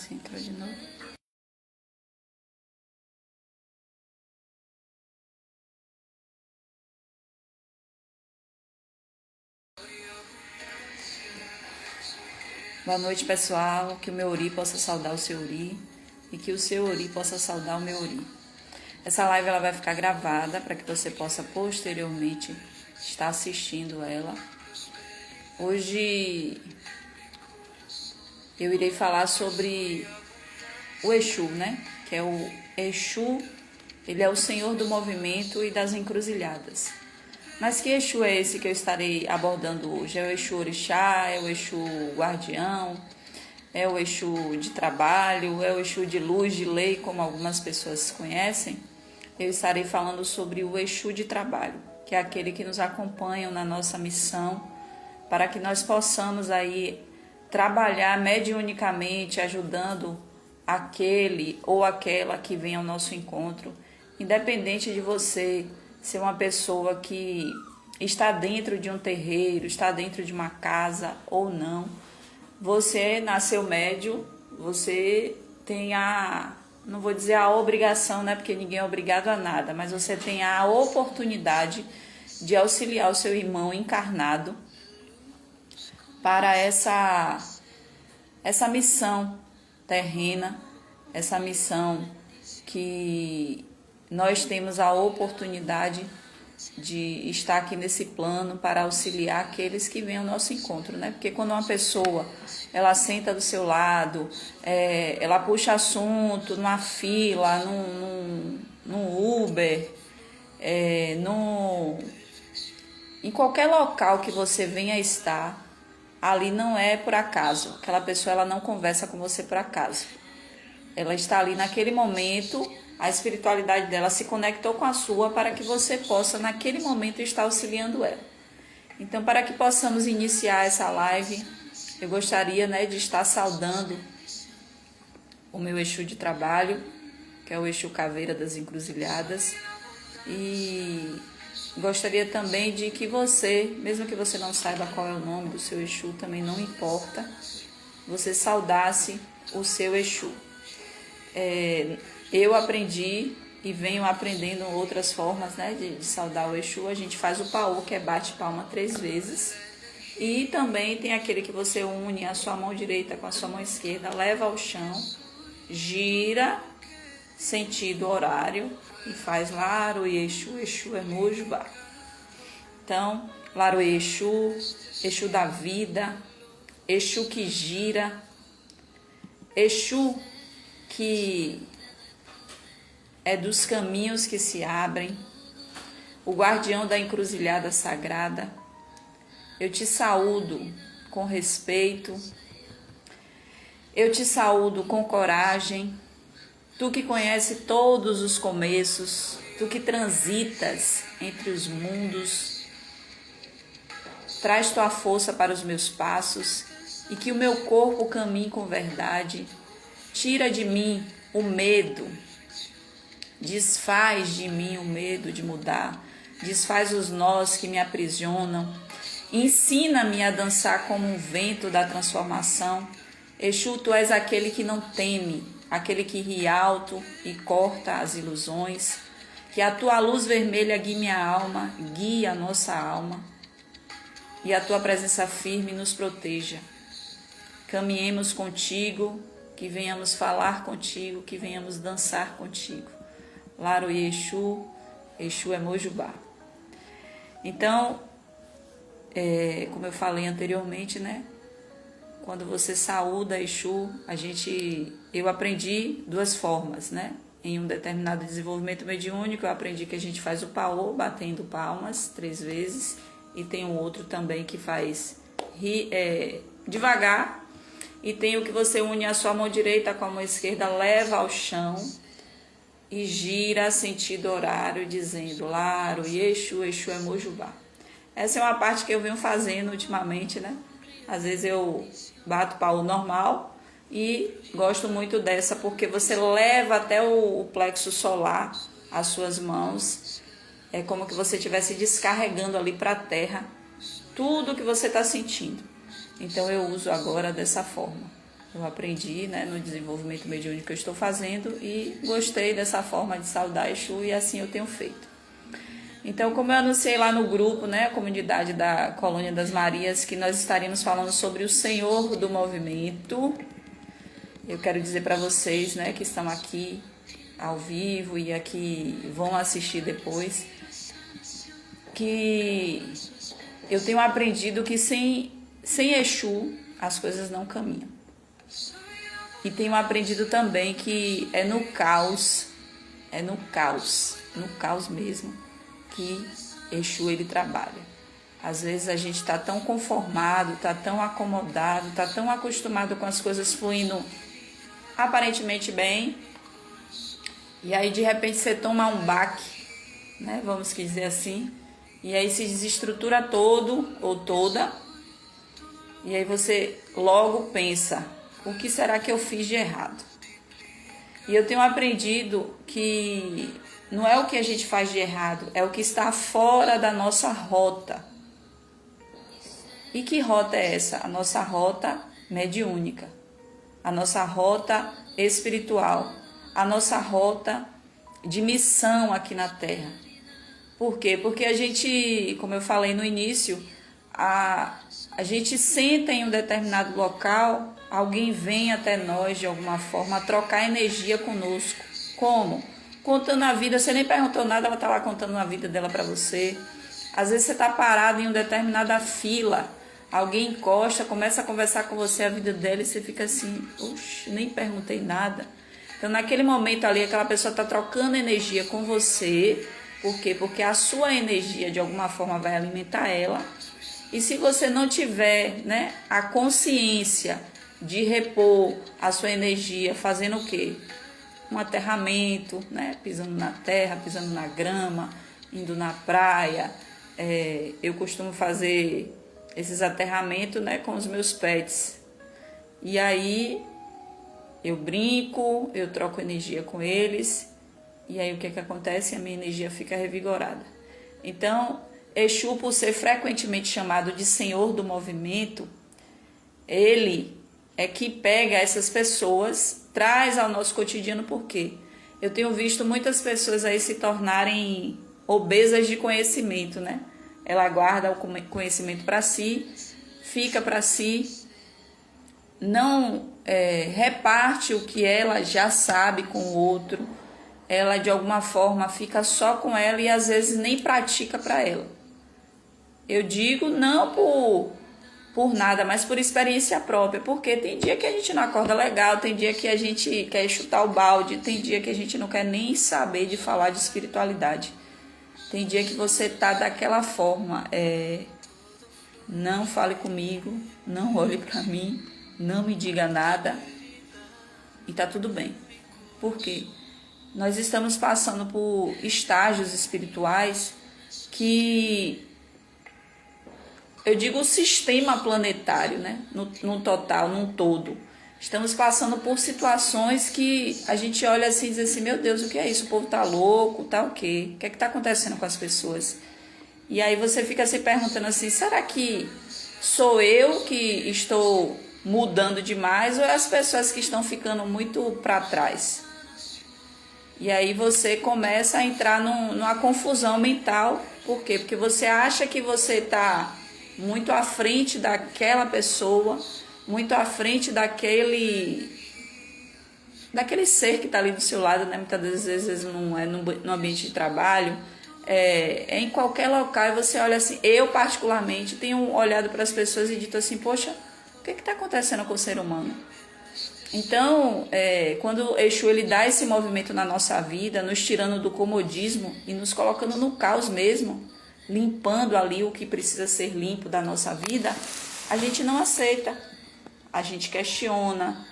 Você entrou de novo? Boa noite, pessoal. Que o meu Ori possa saudar o seu Ori e que o seu Ori possa saudar o meu Ori. Essa live ela vai ficar gravada para que você possa posteriormente estar assistindo ela. Hoje eu irei falar sobre o Exu, né? Que é o Exu, ele é o Senhor do movimento e das encruzilhadas. Mas que Exu é esse que eu estarei abordando hoje? É o Exu Orixá, é o Exu Guardião, é o Exu de trabalho, é o Exu de luz, de lei, como algumas pessoas conhecem? Eu estarei falando sobre o Exu de trabalho, que é aquele que nos acompanha na nossa missão, para que nós possamos aí trabalhar mediunicamente, ajudando aquele ou aquela que vem ao nosso encontro, independente de você ser uma pessoa que está dentro de um terreiro, está dentro de uma casa ou não. Você nasceu médium, você tem não vou dizer a obrigação, né, porque ninguém é obrigado a nada, mas você tem a oportunidade de auxiliar o seu irmão encarnado para essa missão terrena, essa missão que nós temos a oportunidade de estar aqui nesse plano para auxiliar aqueles que vêm ao nosso encontro, né? Porque quando uma pessoa, ela senta do seu lado, ela puxa assunto numa fila, num Uber, em qualquer local que você venha estar, ali não é por acaso. Aquela pessoa, ela não conversa com você por acaso. Ela está ali naquele momento, a espiritualidade dela se conectou com a sua para que você possa, naquele momento, estar auxiliando ela. Então, para que possamos iniciar essa live, eu gostaria, né, de estar saudando o meu Exu de trabalho, que é o Exu Caveira das Encruzilhadas. E gostaria também de que você, mesmo que você não saiba qual é o nome do seu Exu, também não importa, você saudasse o seu Exu. Eu aprendi e venho aprendendo outras formas, né, de saudar o Exu. A gente faz o paô, que é bate palma 3 vezes. E também tem aquele que você une a sua mão direita com a sua mão esquerda, leva ao chão, gira, sentido horário, e faz Laro Exu, Exu é Mojubá. Então, Laro Exu, Exu da vida, Exu que gira, Exu que é dos caminhos que se abrem, o guardião da encruzilhada sagrada. Eu te saúdo com respeito, eu te saúdo com coragem, tu que conhece todos os começos, tu que transitas entre os mundos, traz tua força para os meus passos e que o meu corpo caminhe com verdade. Tira de mim o medo, desfaz de mim o medo de mudar, desfaz os nós que me aprisionam, ensina-me a dançar como um vento da transformação. Exu, tu és aquele que não teme, aquele que ri alto e corta as ilusões, que a tua luz vermelha guie minha alma, guie a nossa alma, e a tua presença firme nos proteja. Caminhemos contigo, que venhamos falar contigo, que venhamos dançar contigo. Laro Exu, Exu é Mojubá. Então, como eu falei anteriormente, né? Quando você saúda Exu, eu aprendi 2 formas, né? Em um determinado desenvolvimento mediúnico, eu aprendi que a gente faz o paô, batendo palmas 3 vezes, e tem um outro também que faz devagar, e tem o que você une a sua mão direita com a mão esquerda, leva ao chão e gira sentido horário, dizendo Laro e Exu, Exu é Mojubá. Essa é uma parte que eu venho fazendo ultimamente, né? Às vezes eu bato paô normal e gosto muito dessa, porque você leva até o plexo solar as suas mãos. É como que você estivesse descarregando ali para a terra tudo que você está sentindo. Então eu uso agora dessa forma. Eu aprendi, né, no desenvolvimento mediúnico que eu estou fazendo e gostei dessa forma de saudar Exu e assim eu tenho feito. Então, como eu anunciei lá no grupo, né, a comunidade da Colônia das Marias, que nós estaríamos falando sobre o Senhor do Movimento, eu quero dizer para vocês, né, que estão aqui ao vivo e aqui vão assistir depois, que eu tenho aprendido que sem Exu as coisas não caminham. E tenho aprendido também que é no caos mesmo, que Exu ele trabalha. Às vezes a gente está tão conformado, está tão acomodado, está tão acostumado com as coisas fluindo aparentemente bem, e aí de repente você toma um baque, né, vamos dizer assim, e aí se desestrutura todo ou toda, e aí você logo pensa, o que será que eu fiz de errado? E eu tenho aprendido que não é o que a gente faz de errado, é o que está fora da nossa rota. E que rota é essa? A nossa rota mediúnica, a nossa rota espiritual, a nossa rota de missão aqui na Terra. Por quê? Porque a gente, como eu falei no início, a gente senta em um determinado local, alguém vem até nós de alguma forma trocar energia conosco. Como? Contando a vida, você nem perguntou nada, ela está lá contando a vida dela para você. Às vezes você está parado em uma determinada fila, alguém encosta, começa a conversar com você a vida dela e você fica assim, oxe, nem perguntei nada. Então naquele momento ali, aquela pessoa está trocando energia com você. Por quê? Porque a sua energia de alguma forma vai alimentar ela. E se você não tiver, né, a consciência de repor a sua energia, fazendo o quê? Um aterramento, né, pisando na terra, pisando na grama, indo na praia. Eu costumo fazer esses aterramentos, né, com os meus pets. E aí eu brinco, eu troco energia com eles. E aí o que acontece? A minha energia fica revigorada. Então, Exu, por ser frequentemente chamado de Senhor do Movimento, ele é que pega essas pessoas, traz ao nosso cotidiano. Por quê? Eu tenho visto muitas pessoas aí se tornarem obesas de conhecimento, né? Ela guarda o conhecimento para si, fica para si, não reparte o que ela já sabe com o outro. Ela de alguma forma fica só com ela e às vezes nem pratica para ela. Eu digo não por nada, mas por experiência própria, porque tem dia que a gente não acorda legal, tem dia que a gente quer chutar o balde, tem dia que a gente não quer nem saber de falar de espiritualidade. Tem dia que você tá daquela forma, não fale comigo, não olhe para mim, não me diga nada e tá tudo bem. Por quê? Nós estamos passando por estágios espirituais que, eu digo o sistema planetário, né? No total, num todo. Estamos passando por situações que a gente olha assim e diz assim, meu Deus, o que é isso? O povo tá louco, tá o quê? O que é que tá acontecendo com as pessoas? E aí você fica se perguntando assim, será que sou eu que estou mudando demais ou é as pessoas que estão ficando muito para trás? E aí você começa a entrar numa confusão mental. Por quê? Porque você acha que você está muito à frente daquela pessoa, muito à frente daquele ser que está ali do seu lado, né? Muitas das vezes não é no ambiente de trabalho, é em qualquer local, e você olha assim. Eu particularmente tenho olhado para as pessoas e dito assim, poxa, o que está acontecendo com o ser humano? Então, quando Exu ele dá esse movimento na nossa vida, nos tirando do comodismo e nos colocando no caos mesmo, limpando ali o que precisa ser limpo da nossa vida, a gente não aceita, a gente questiona,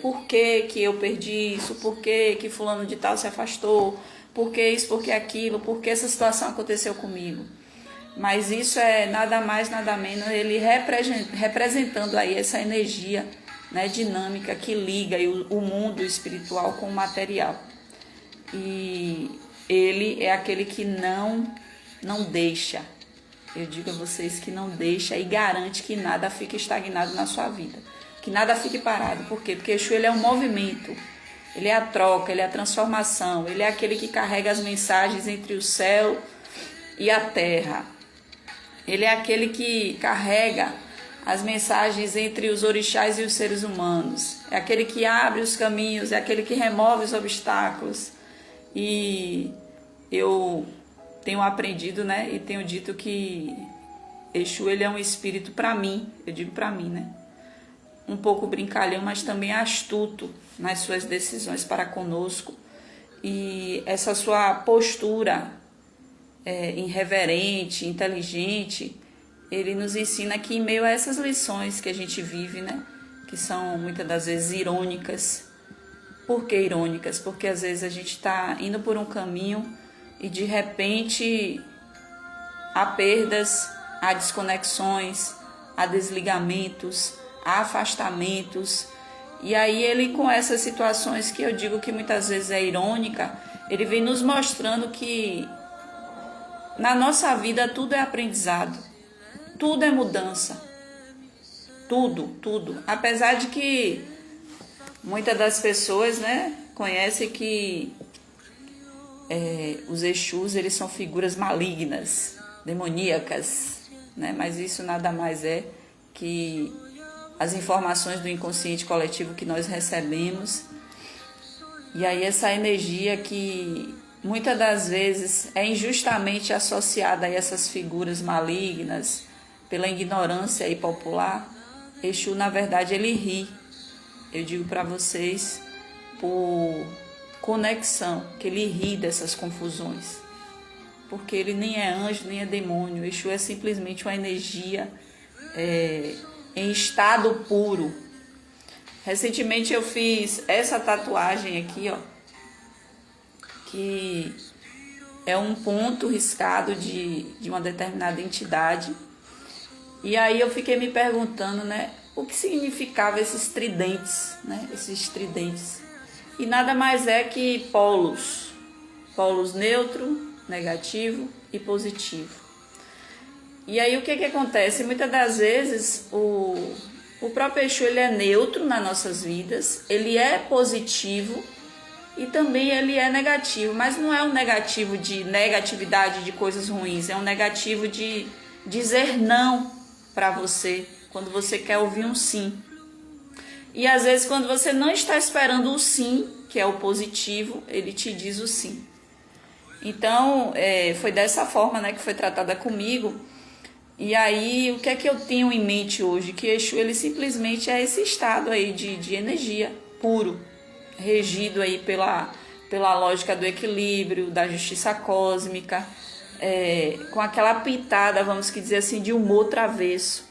por que que eu perdi isso, por que que fulano de tal se afastou, por que isso, por que aquilo, por que essa situação aconteceu comigo. Mas isso é nada mais, nada menos, ele representando aí essa energia, né, dinâmica que liga o mundo espiritual com o material. E ele é aquele que não deixa, eu digo a vocês que não deixa e garante que nada fique estagnado na sua vida. que nada fique parado. Por quê? Porque Exu ele é um movimento, ele é a troca, ele é a transformação, ele é aquele que carrega as mensagens entre o céu e a terra. Ele é aquele que carrega as mensagens entre os orixás e os seres humanos. É aquele que abre os caminhos, é aquele que remove os obstáculos. E eu tenho aprendido, né, e tenho dito que Exu ele é um espírito para mim, eu digo para mim, né, um pouco brincalhão, mas também astuto nas suas decisões para conosco. E essa sua postura irreverente, inteligente, ele nos ensina que em meio a essas lições que a gente vive, né, que são muitas das vezes irônicas. Por que irônicas? Porque às vezes a gente está indo por um caminho e de repente há perdas, há desconexões, há desligamentos, há afastamentos. E aí ele, com essas situações que eu digo que muitas vezes é irônica, ele vem nos mostrando que na nossa vida tudo é aprendizado, tudo é mudança, tudo. Apesar de que muitas das pessoas, né, conhecem que os Exus eles são figuras malignas, demoníacas, né, mas isso nada mais é que as informações do inconsciente coletivo que nós recebemos. E aí essa energia que muitas das vezes é injustamente associada a essas figuras malignas pela ignorância aí popular, Exu na verdade ele ri. Eu digo para vocês por conexão, que ele ri dessas confusões. Porque ele nem é anjo, nem é demônio. Exu é simplesmente uma energia em estado puro. Recentemente eu fiz essa tatuagem aqui, ó, que é um ponto riscado de uma determinada entidade. E aí eu fiquei me perguntando, né, o que significava esses tridentes, né, esses tridentes. E nada mais é que polos neutro, negativo e positivo. E aí o que acontece? Muitas das vezes o próprio Exu ele é neutro nas nossas vidas, ele é positivo e também ele é negativo, mas não é um negativo de negatividade de coisas ruins, é um negativo de dizer não para você, quando você quer ouvir um sim. E às vezes quando você não está esperando o sim, que é o positivo, ele te diz o sim. Então, foi dessa forma, né, que foi tratada comigo. E aí, o que é que eu tenho em mente hoje? Que Exu, ele simplesmente é esse estado aí de energia puro, regido aí pela lógica do equilíbrio, da justiça cósmica, com aquela pitada, vamos dizer assim, de humor travesso.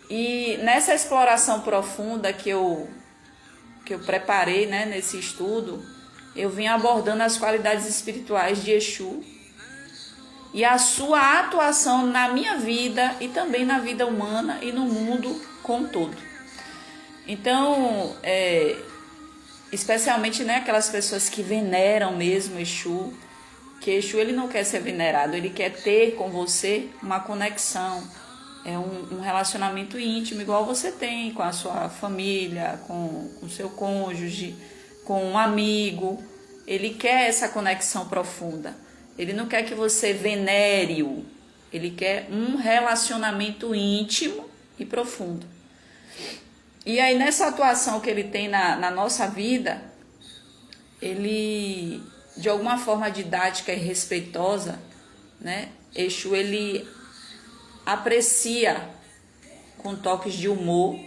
E nessa exploração profunda que eu preparei, né, nesse estudo, eu vim abordando as qualidades espirituais de Exu e a sua atuação na minha vida e também na vida humana e no mundo como um todo. Então, especialmente, né, aquelas pessoas que veneram mesmo Exu, que Exu ele não quer ser venerado, ele quer ter com você uma conexão, um relacionamento íntimo, igual você tem com a sua família, com o seu cônjuge, com um amigo. Ele quer essa conexão profunda. Ele não quer que você venere-o. Ele quer um relacionamento íntimo e profundo. E aí, nessa atuação que ele tem na nossa vida, ele, de alguma forma didática e respeitosa, né, Exu, ele aprecia com toques de humor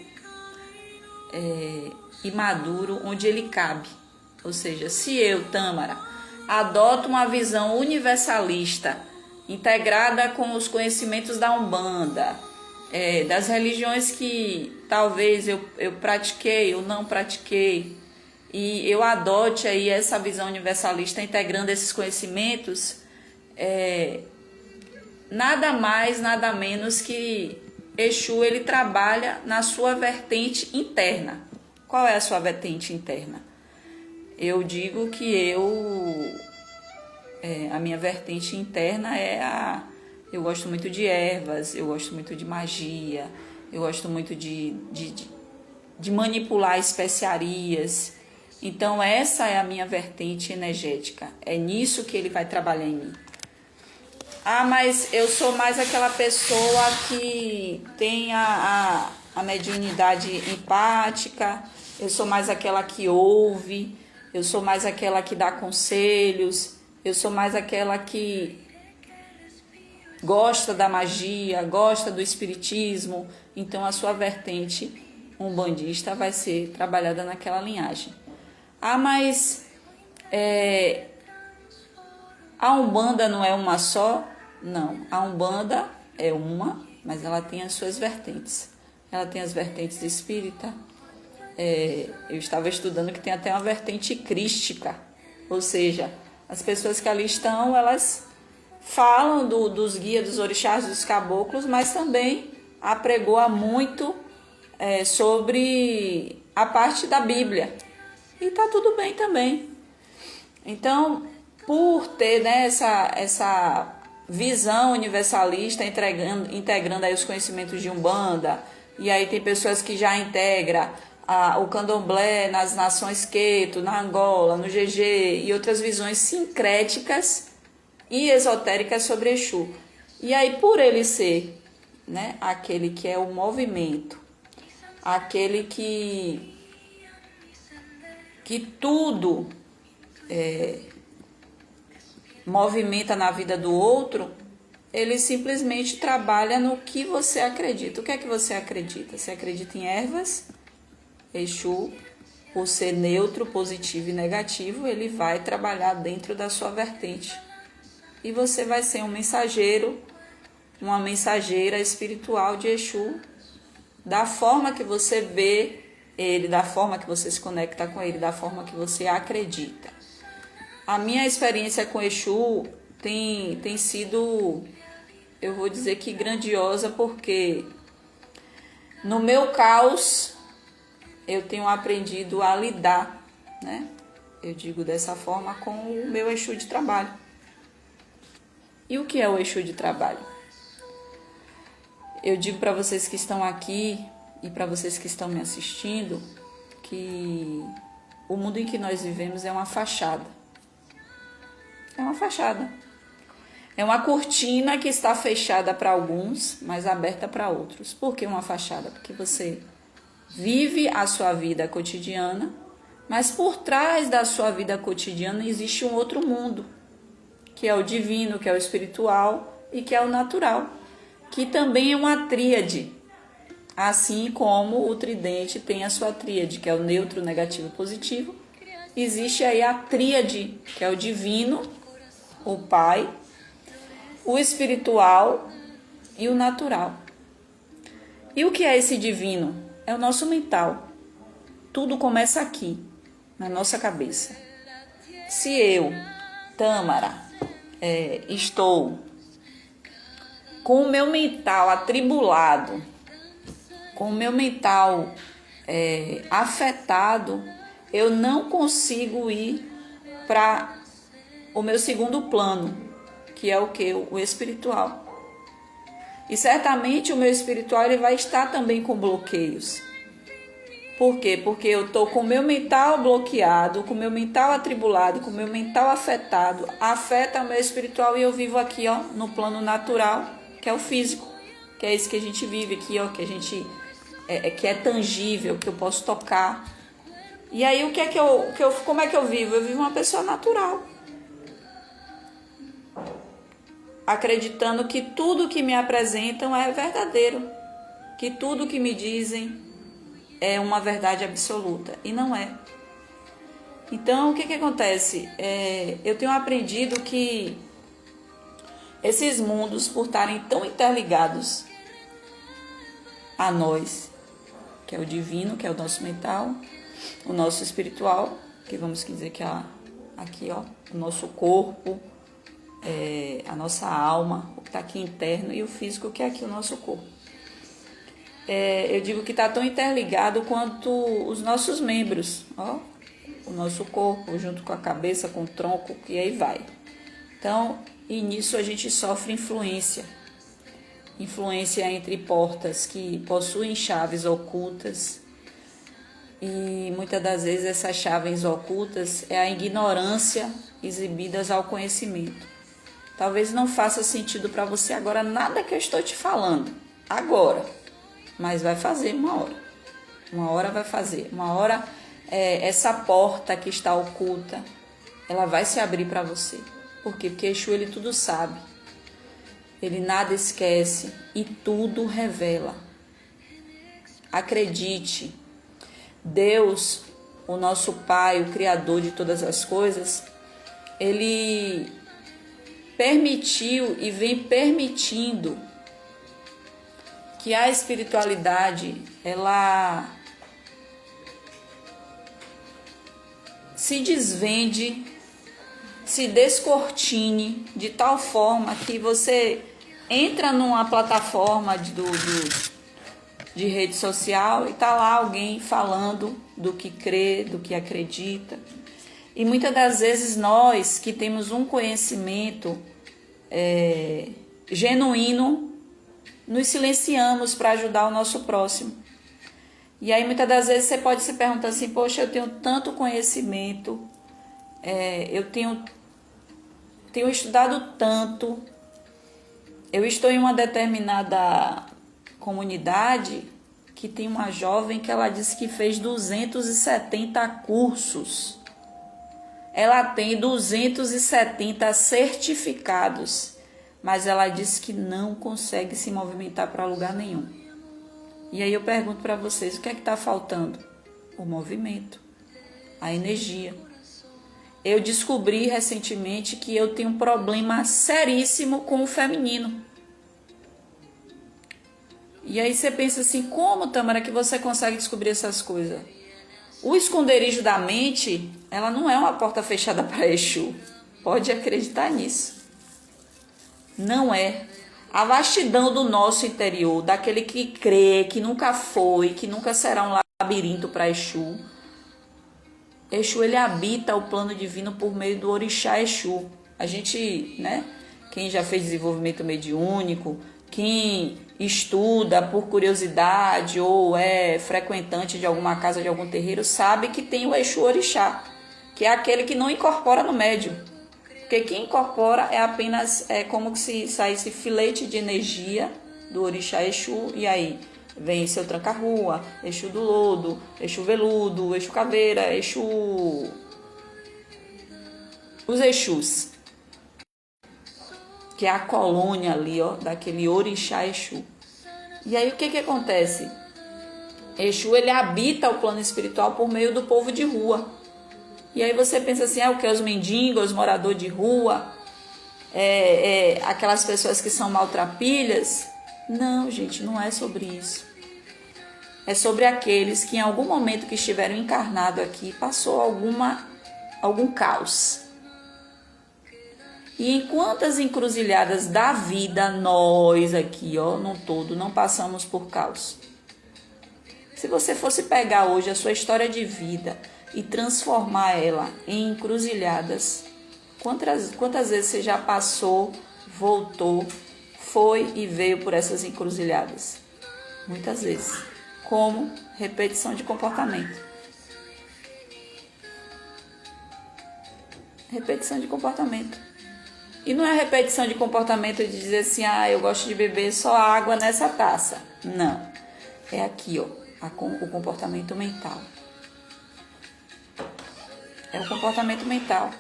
e maduro onde ele cabe. Ou seja, se eu, Tâmara, adoto uma visão universalista, integrada com os conhecimentos da Umbanda, das religiões que talvez eu pratiquei ou não pratiquei, e eu adote aí essa visão universalista integrando esses conhecimentos, nada mais, nada menos que Exu, ele trabalha na sua vertente interna. Qual é a sua vertente interna? Eu digo que a minha vertente interna eu gosto muito de ervas, eu gosto muito de magia, eu gosto muito de de manipular especiarias. Então essa é a minha vertente energética. É nisso que ele vai trabalhar em mim. Ah, mas eu sou mais aquela pessoa que tem a mediunidade empática, eu sou mais aquela que ouve, eu sou mais aquela que dá conselhos, eu sou mais aquela que gosta da magia, gosta do espiritismo. Então a sua vertente umbandista vai ser trabalhada naquela linhagem. Ah, mas a Umbanda não é uma só? Não, a Umbanda é uma, mas ela tem as suas vertentes. Ela tem as vertentes espírita. Eu estava estudando que tem até uma vertente crística, ou seja, as pessoas que ali estão, elas falam dos guias, dos orixás, dos caboclos, mas também apregoa muito sobre a parte da Bíblia. E tá tudo bem também. Então, por ter, né, essa visão universalista, integrando aí os conhecimentos de Umbanda, e aí tem pessoas que já integram o candomblé nas nações Queto, na Angola, no GG, e outras visões sincréticas e esotéricas sobre Exu. E aí, por ele ser, né, aquele que é o movimento, aquele que tudo movimenta na vida do outro, ele simplesmente trabalha no que você acredita. O que é que você acredita? Você acredita em ervas? Exu, por ser neutro, positivo e negativo, ele vai trabalhar dentro da sua vertente. E você vai ser um mensageiro, uma mensageira espiritual de Exu, da forma que você vê ele, da forma que você se conecta com ele, da forma que você acredita. A minha experiência com Exu tem sido, eu vou dizer que grandiosa, porque no meu caos eu tenho aprendido a lidar, né? Eu digo dessa forma, com o meu Exu de trabalho. E o que é o Exu de trabalho? Eu digo para vocês que estão aqui e para vocês que estão me assistindo que o mundo em que nós vivemos é uma fachada. É uma fachada. É uma cortina que está fechada para alguns, mas aberta para outros. Por que uma fachada? Porque você vive a sua vida cotidiana, mas por trás da sua vida cotidiana existe um outro mundo, que é o divino, que é o espiritual e que é o natural, que também é uma tríade, assim como o tridente tem a sua tríade, que é o neutro, negativo e positivo. Existe aí a tríade, que é o divino, o Pai, o espiritual e o natural. E o que é esse divino? É o nosso mental. Tudo começa aqui, na nossa cabeça. Se eu, Tâmara, estou com o meu mental atribulado, com o meu mental afetado, eu não consigo ir para o meu segundo plano, que é o que? O espiritual. E certamente o meu espiritual ele vai estar também com bloqueios. Por quê? Porque eu estou com o meu mental bloqueado, com o meu mental atribulado, com o meu mental afetado, afeta o meu espiritual e eu vivo aqui, ó, no plano natural, que é o físico, que é esse que a gente vive aqui, ó, que a gente que é tangível, que eu posso tocar. E aí o que é como é que eu vivo? Eu vivo uma pessoa natural, acreditando que tudo que me apresentam é verdadeiro, que tudo que me dizem é uma verdade absoluta, e não é. Então, o que acontece? Eu tenho aprendido que esses mundos, por estarem tão interligados a nós, que é o divino, que é o nosso mental, o nosso espiritual, que vamos dizer que é aqui, ó, o nosso corpo, a nossa alma, o que está aqui interno, e o físico, que é aqui o nosso corpo. Eu digo que está tão interligado quanto os nossos membros, ó, o nosso corpo, junto com a cabeça, com o tronco, e aí vai. Então, e nisso a gente sofre influência entre portas que possuem chaves ocultas, E muitas das vezes essas chaves ocultas é a ignorância exibidas ao conhecimento. Talvez não faça sentido para você agora nada que eu estou te falando, agora, mas vai fazer uma hora. Uma hora vai fazer, uma hora essa porta que está oculta, ela vai se abrir para você. Por quê? Porque Exu, ele tudo sabe, ele nada esquece e tudo revela. Acredite, Deus, o nosso Pai, o Criador de todas as coisas, ele permitiu e vem permitindo que a espiritualidade, ela se desvende, se descortine de tal forma que você entra numa plataforma de rede social e tá lá alguém falando do que crê, do que acredita. E muitas das vezes nós que temos um conhecimento genuíno, nos silenciamos para ajudar o nosso próximo. E aí muitas das vezes você pode se perguntar assim, poxa, eu tenho tanto conhecimento, eu tenho estudado tanto, eu estou em uma determinada comunidade que tem uma jovem que ela disse que fez 270 cursos. Ela tem 270 certificados, mas ela disse que não consegue se movimentar para lugar nenhum. E aí eu pergunto para vocês, o que é que está faltando? O movimento, a energia. Eu descobri recentemente que eu tenho um problema seríssimo com o feminino. E aí você pensa assim, como, Tamara, que você consegue descobrir essas coisas? O esconderijo da mente, ela não é uma porta fechada para Exu. Pode acreditar nisso. Não é. A vastidão do nosso interior, daquele que crê, que nunca foi, que nunca será um labirinto para Exu. Exu, ele habita o plano divino por meio do orixá Exu. A gente, né? Quem já fez desenvolvimento mediúnico, quem estuda por curiosidade ou é frequentante de alguma casa, de algum terreiro, sabe que tem o Exu Orixá, que é aquele que não incorpora no médium. Porque quem incorpora é apenas como se saísse filete de energia do Orixá Exu, e aí vem seu tranca-rua, Exu do lodo, Exu veludo, Exu caveira, Exu... os Exus, que é a colônia ali, ó, daquele Orixá Exu. E aí o que acontece? Exu, ele habita o plano espiritual por meio do povo de rua. E aí você pensa assim, o que? Os mendigos, os moradores de rua, aquelas pessoas que são maltrapilhas? Não, gente, não é sobre isso. É sobre aqueles que em algum momento que estiveram encarnados aqui, passou algum caos. E em quantas encruzilhadas da vida nós aqui, ó, no todo, não passamos por caos? Se você fosse pegar hoje a sua história de vida e transformar ela em encruzilhadas, quantas vezes você já passou, voltou, foi e veio por essas encruzilhadas? Muitas vezes. Como repetição de comportamento. Repetição de comportamento. E não é repetição de comportamento de dizer assim, eu gosto de beber só água nessa taça. Não. É aqui, ó, o comportamento mental. É o comportamento mental.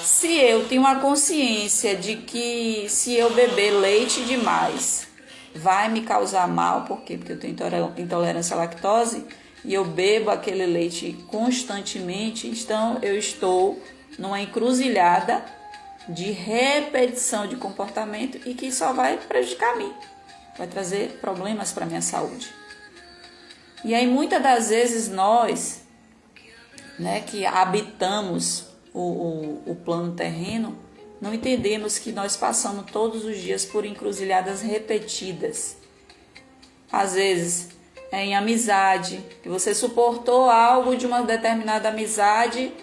Se eu tenho uma consciência de que se eu beber leite demais vai me causar mal, por quê? Porque eu tenho intolerância à lactose e eu bebo aquele leite constantemente, então eu estou numa encruzilhada de repetição de comportamento e que só vai prejudicar a mim, vai trazer problemas para a minha saúde. E aí muitas das vezes nós, né, que habitamos o plano terreno, não entendemos que nós passamos todos os dias por encruzilhadas repetidas. Às vezes é em amizade, que você suportou algo de uma determinada amizade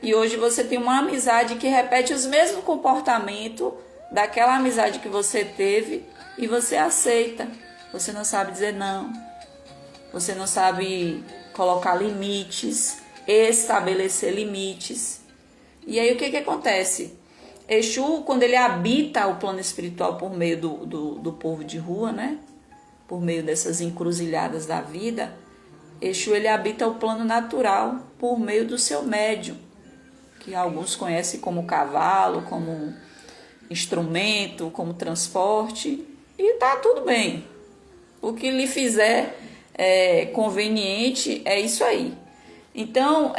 e hoje você tem uma amizade que repete os mesmos comportamentos daquela amizade que você teve e você aceita. Você não sabe dizer não. Você não sabe colocar limites, estabelecer limites. E aí o que acontece? Exu, quando ele habita o plano espiritual por meio do povo de rua, né? Por meio dessas encruzilhadas da vida, Exu ele habita o plano natural por meio do seu médium, que alguns conhecem como cavalo, como instrumento, como transporte, e tá tudo bem. O que lhe fizer conveniente é isso aí. Então,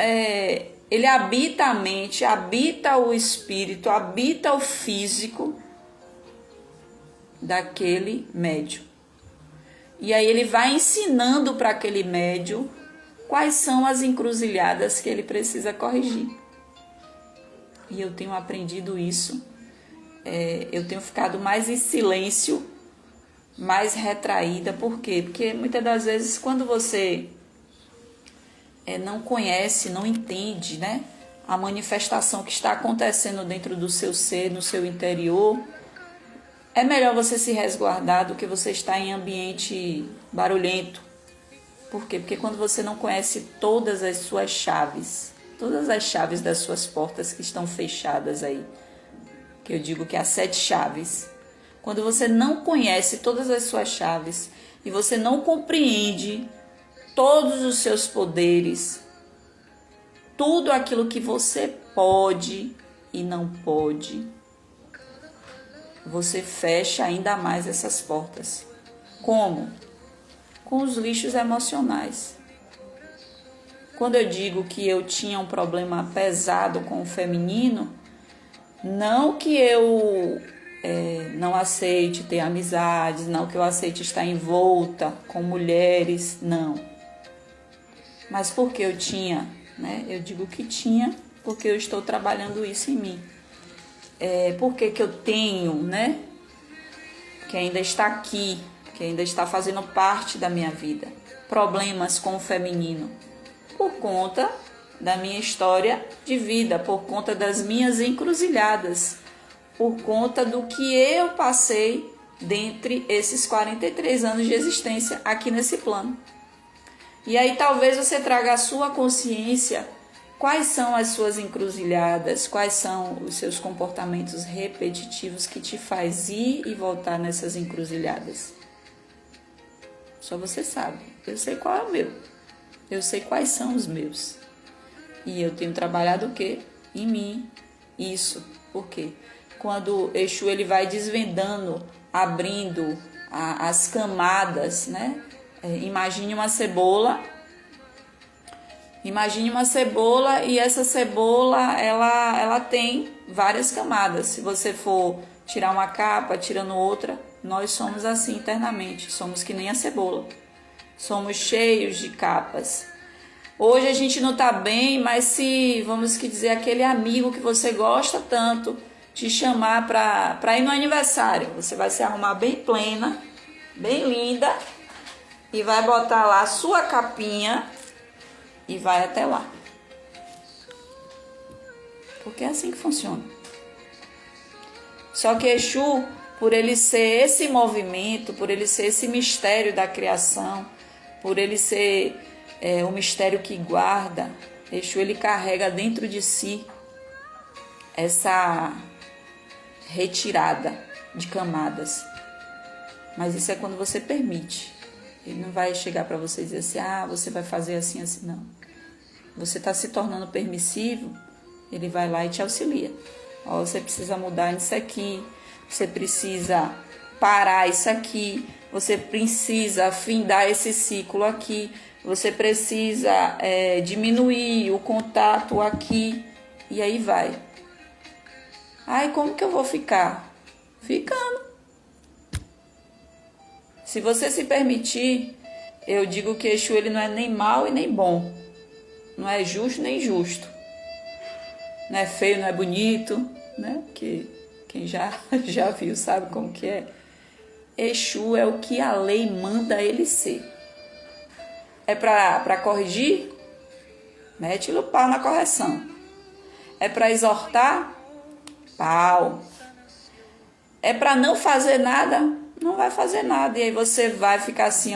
ele habita a mente, habita o espírito, habita o físico daquele médium. E aí ele vai ensinando para aquele médium quais são as encruzilhadas que ele precisa corrigir. E eu tenho aprendido isso. Eu tenho ficado mais em silêncio, mais retraída. Por quê? Porque muitas das vezes quando você não conhece, não entende, né, a manifestação que está acontecendo dentro do seu ser, no seu interior, é melhor você se resguardar do que você estar em ambiente barulhento. Por quê? Porque quando você não conhece todas as suas chaves, todas as chaves das suas portas que estão fechadas aí, que eu digo que há 7 chaves, quando você não conhece todas as suas chaves e você não compreende todos os seus poderes, tudo aquilo que você pode e não pode, você fecha ainda mais essas portas. Como? Com os lixos emocionais. Quando eu digo que eu tinha um problema pesado com o feminino, não que eu não aceite ter amizades, não que eu aceite estar envolta com mulheres, não. Mas porque eu tinha, né? Eu digo que tinha, porque eu estou trabalhando isso em mim. Por que eu tenho, né? Que ainda está aqui, que ainda está fazendo parte da minha vida. Problemas com o feminino. Por conta da minha história de vida, por conta das minhas encruzilhadas, por conta do que eu passei dentre esses 43 anos de existência aqui nesse plano. E aí talvez você traga à sua consciência quais são as suas encruzilhadas, quais são os seus comportamentos repetitivos que te faz ir e voltar nessas encruzilhadas. Só você sabe. Eu sei qual é o meu. Eu sei quais são os meus. E eu tenho trabalhado o quê? Em mim. Isso. Por quê? Quando Exu ele vai desvendando, abrindo as camadas, né? Imagine uma cebola. Imagine uma cebola e essa cebola ela tem várias camadas. Se você for tirar uma capa, tirando outra, nós somos assim internamente. Somos que nem a cebola. Somos cheios de capas. Hoje a gente não tá bem, mas se, vamos que dizer, aquele amigo que você gosta tanto te chamar para ir no aniversário, você vai se arrumar bem plena, bem linda e vai botar lá a sua capinha e vai até lá. Porque é assim que funciona. Só que Exu, por ele ser esse movimento, por ele ser esse mistério da criação, por ele ser o mistério que guarda, Exu ele carrega dentro de si essa retirada de camadas. Mas isso é quando você permite. Ele não vai chegar para você e dizer assim, você vai fazer assim, assim, não. Você está se tornando permissivo, ele vai lá e te auxilia. Você precisa mudar isso aqui, você precisa parar isso aqui, você precisa afindar esse ciclo aqui, você precisa diminuir o contato aqui, e aí vai. Como que eu vou ficar? Ficando. Se você se permitir, eu digo que Exu ele não é nem mal e nem bom. Não é justo nem injusto. Não é feio, não é bonito, né? Que quem já viu sabe como que é. Exu é o que a lei manda ele ser. É para corrigir? Mete-lhe o pau na correção. É para exortar? Pau. É para não fazer nada? Não vai fazer nada. E aí você vai ficar assim,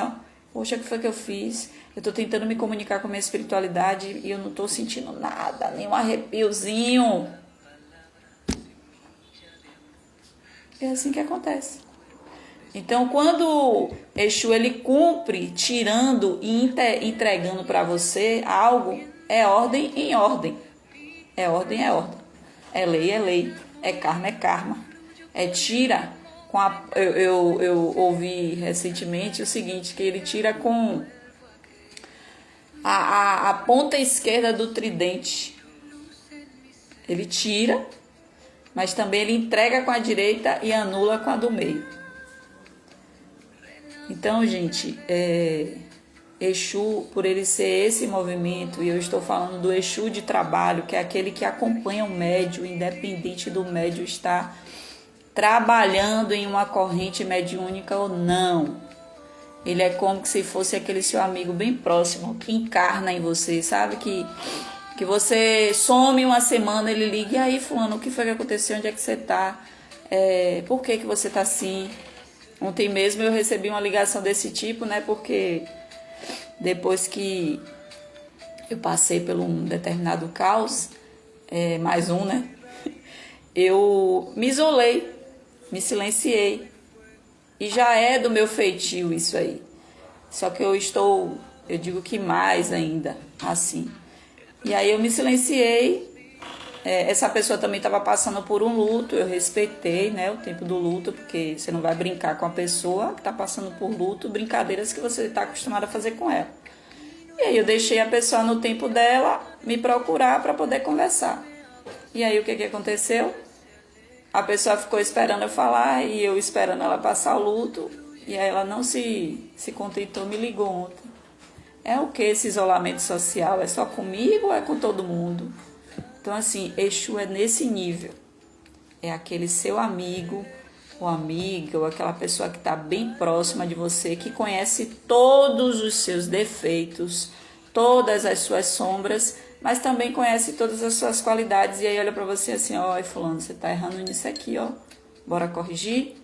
poxa, o que foi que eu fiz? Eu estou tentando me comunicar com a minha espiritualidade e eu não estou sentindo nada, nem um arrepiozinho. É assim que acontece. Então, quando Exu ele cumpre, tirando e entregando para você algo, é ordem em ordem. É ordem, é ordem. É lei, é lei. É karma, é karma. É tira com a... Eu ouvi recentemente o seguinte, que ele tira com a ponta esquerda do tridente. Ele tira, mas também ele entrega com a direita e anula com a do meio. Então, gente, Exu, por ele ser esse movimento, e eu estou falando do Exu de trabalho, que é aquele que acompanha o médium, independente do médium estar trabalhando em uma corrente mediúnica ou não. Ele é como se fosse aquele seu amigo bem próximo, que encarna em você, sabe? Que você some uma semana, ele liga, e aí, fulano, o que foi que aconteceu? Onde é que você tá? Por que você tá assim? Ontem mesmo eu recebi uma ligação desse tipo, né? Porque depois que eu passei por um determinado caos, mais um, né? Eu me isolei, me silenciei. E já é do meu feitio isso aí. Só que eu digo que mais ainda, assim. E aí eu me silenciei. Essa pessoa também estava passando por um luto, eu respeitei, né, o tempo do luto, porque você não vai brincar com a pessoa que está passando por luto, brincadeiras que você está acostumado a fazer com ela. E aí eu deixei a pessoa no tempo dela me procurar para poder conversar. E aí o que aconteceu? A pessoa ficou esperando eu falar e eu esperando ela passar o luto, e aí ela não se contentou, me ligou ontem. É o que esse isolamento social? É só comigo ou é com todo mundo? Então, assim, Exu é nesse nível. É aquele seu amigo ou amiga, ou aquela pessoa que está bem próxima de você, que conhece todos os seus defeitos, todas as suas sombras, mas também conhece todas as suas qualidades. E aí olha para você assim, ó, fulano, você está errando nisso aqui, ó. Bora corrigir?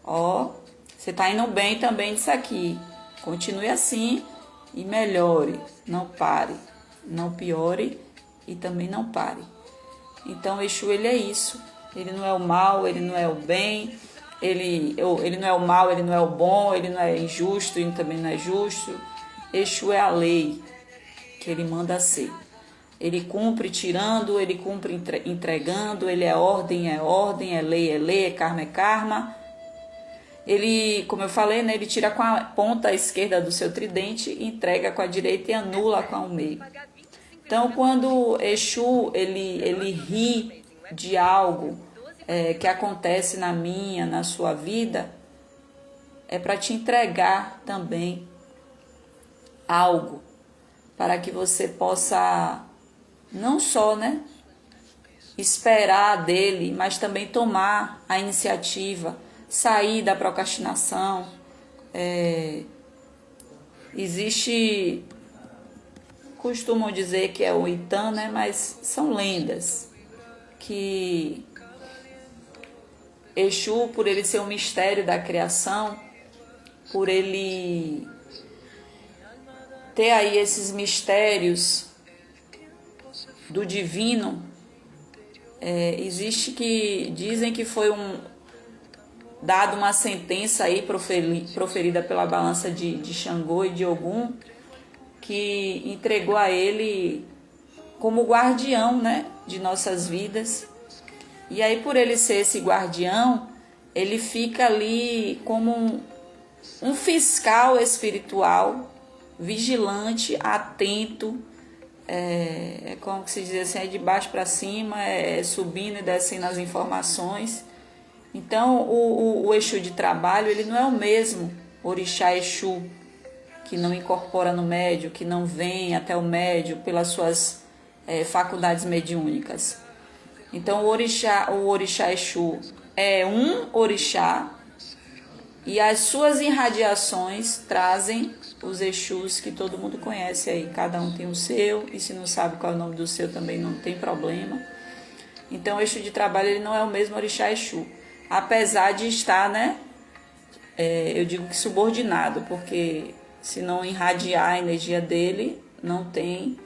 Ó, você está indo bem também nisso aqui. Continue assim e melhore. Não pare, não piore e também não pare. Então, Exu, ele é isso. Ele não é o mal, ele não é o bem, ele não é o mal, ele não é o bom, ele não é injusto, ele também não é justo. Exu é a lei que ele manda ser. Ele cumpre tirando, ele cumpre entregando, ele é ordem, é lei, é karma, é karma. Ele, como eu falei, né, ele tira com a ponta esquerda do seu tridente, entrega com a direita e anula com o meio. Então, quando Exu ele ri de algo que acontece na sua vida, é para te entregar também algo, para que você possa não só, né, esperar dele, mas também tomar a iniciativa, sair da procrastinação. Existe, costumam dizer que é o Itã, né, mas são lendas, que Exu, por ele ser um mistério da criação, por ele ter aí esses mistérios do divino, existe que dizem que foi dado uma sentença aí proferida pela balança de Xangô e de Ogum, que entregou a ele como guardião, né, de nossas vidas. E aí, por ele ser esse guardião, ele fica ali como um fiscal espiritual, vigilante, atento, como que se diz assim, de baixo para cima, subindo e descendo as informações. Então, o Exu de trabalho, ele não é o mesmo orixá Exu, que não incorpora no médium, que não vem até o médium pelas suas faculdades mediúnicas. Então, o orixá Exu é um orixá, e as suas irradiações trazem os Exus que todo mundo conhece aí. Cada um tem o seu, e se não sabe qual é o nome do seu também não tem problema. Então, o Exu de trabalho, ele não é o mesmo orixá Exu, apesar de estar, né, eu digo que subordinado, porque se não irradiar a energia dele, não tem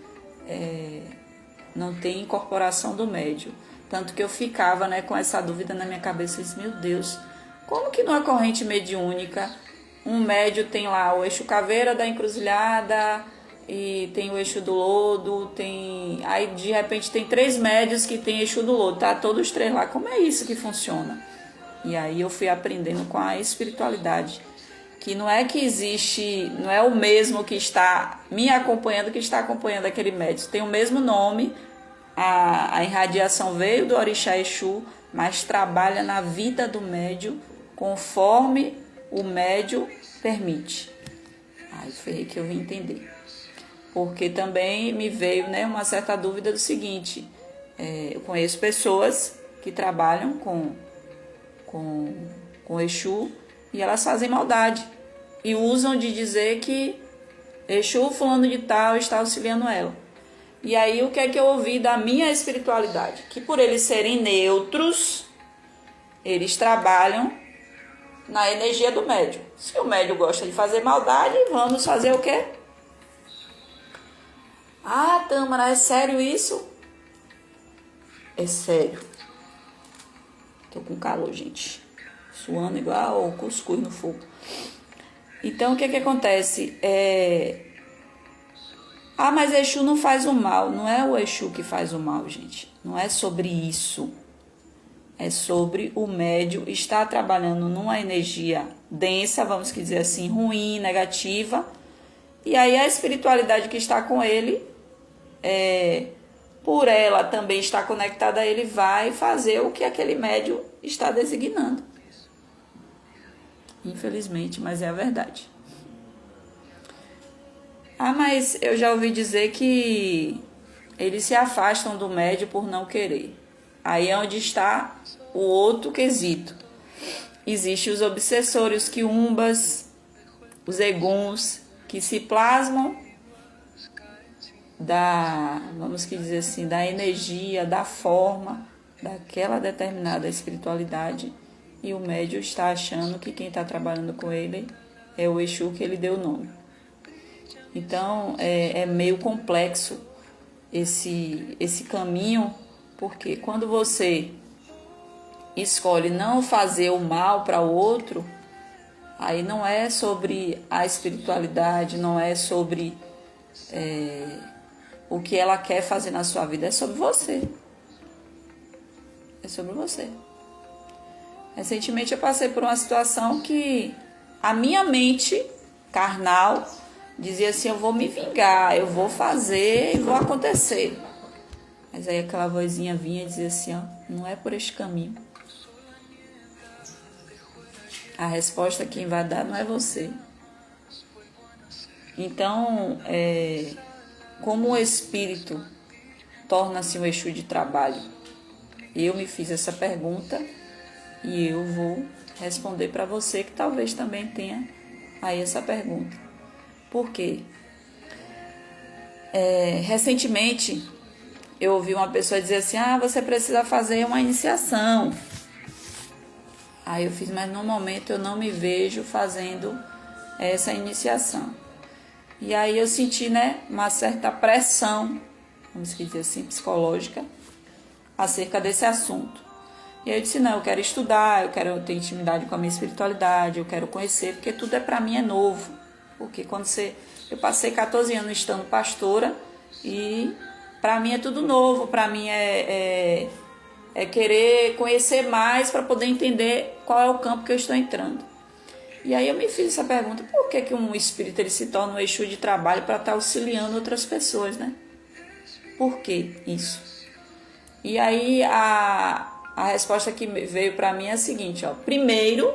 incorporação do médium. Tanto que eu ficava, né, com essa dúvida na minha cabeça, disse, meu Deus, como que numa corrente mediúnica um médium tem lá o eixo caveira da encruzilhada e tem o eixo do lodo, aí de repente tem 3 médios que tem eixo do lodo, tá todos 3 lá, como é isso que funciona? E aí eu fui aprendendo com a espiritualidade, que não é que existe, não é o mesmo que está me acompanhando que está acompanhando aquele médium, tem o mesmo nome, a irradiação veio do Orixá Exu, mas trabalha na vida do médium conforme o médium permite. Aí foi aí que eu vim entender. Porque também me veio, né, uma certa dúvida do seguinte, eu conheço pessoas que trabalham com Exu e elas fazem maldade e usam de dizer que Exu fulano de tal está auxiliando ela. E aí o que é que eu ouvi da minha espiritualidade? Que por eles serem neutros, eles trabalham na energia do médium. Se o médium gosta de fazer maldade, vamos fazer o quê? Ah, Tâmara, é sério isso? É sério. Tô com calor, gente. Suando igual cuscuz no fogo. Então, o que acontece? Ah, mas Exu não faz o mal. Não é o Exu que faz o mal, gente. Não é sobre isso. É sobre o médium estar trabalhando numa energia densa, vamos dizer assim, ruim, negativa. E aí a espiritualidade que está com ele, por ela também estar conectada a ele, vai fazer o que aquele médium está designando. Infelizmente, mas é a verdade. Ah, mas eu já ouvi dizer que eles se afastam do médium por não querer. Aí é onde está o outro quesito. Existem os obsessores, os quiumbas, os eguns, que se plasmam vamos dizer assim, da energia, da forma daquela determinada espiritualidade, e o médium está achando que quem está trabalhando com ele é o Exu que ele deu o nome. Então é meio complexo esse caminho, porque quando você escolhe não fazer o mal para o outro, aí não é sobre a espiritualidade, não é sobre o que ela quer fazer na sua vida, é sobre você. É sobre você. Recentemente eu passei por uma situação que a minha mente carnal dizia assim, eu vou me vingar, eu vou fazer e vou acontecer. Mas aí aquela vozinha vinha e dizia assim, ó, não é por este caminho. A resposta quem vai dar não é você. Então, como o espírito torna-se um Exu de trabalho? Eu me fiz essa pergunta e eu vou responder para você que talvez também tenha aí essa pergunta. Por quê? Recentemente eu ouvi uma pessoa dizer assim, você precisa fazer uma iniciação. Aí eu fiz, mas no momento eu não me vejo fazendo essa iniciação. E aí eu senti, né, uma certa pressão, vamos dizer assim, psicológica, acerca desse assunto. E aí eu disse, não, eu quero estudar, eu quero ter intimidade com a minha espiritualidade, eu quero conhecer, porque tudo para mim é novo. Porque eu passei 14 anos estando pastora e para mim é tudo novo, para mim é querer conhecer mais para poder entender qual é o campo que eu estou entrando. E aí eu me fiz essa pergunta, por que um espírito ele se torna um Exu de trabalho para estar auxiliando outras pessoas, né? Por que isso? E aí a resposta que veio para mim é a seguinte, ó. Primeiro,